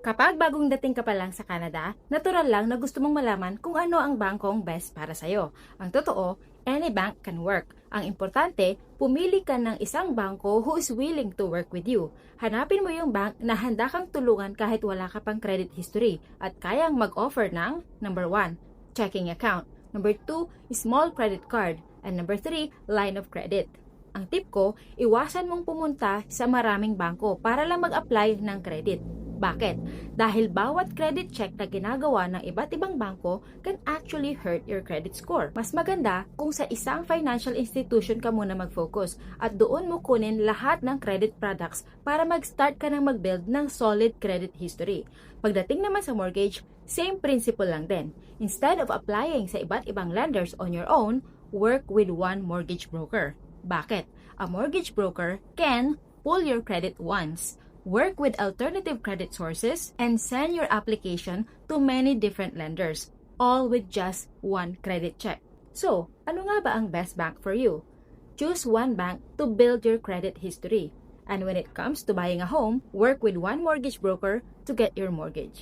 Kapag bagong dating ka pa lang sa Canada, natural lang na gusto mong malaman kung ano ang bangkong best para sa'yo. Ang totoo, any bank can work. Ang importante, pumili ka ng isang bangko who is willing to work with you. Hanapin mo yung bank na handa kang tulungan kahit wala ka pang credit history at kayang mag-offer ng number 1, checking account, number 2, small credit card, and number 3, line of credit. Ang tip ko, iwasan mong pumunta sa maraming bangko para lang mag-apply ng credit. Bakit? Dahil bawat credit check na ginagawa ng iba't ibang bangko can actually hurt your credit score. Mas maganda kung sa isang financial institution ka muna mag-focus at doon mo kunin lahat ng credit products para mag-start ka ng mag-build ng solid credit history. Pagdating naman sa mortgage, same principle lang din. Instead of applying sa iba't ibang lenders on your own, work with one mortgage broker. Bakit? A mortgage broker can pull your credit once, work with alternative credit sources, and send your application to many different lenders, all with just one credit check. So, ano nga ba ang best bank for you? Choose one bank to build your credit history. And when it comes to buying a home, work with one mortgage broker to get your mortgage.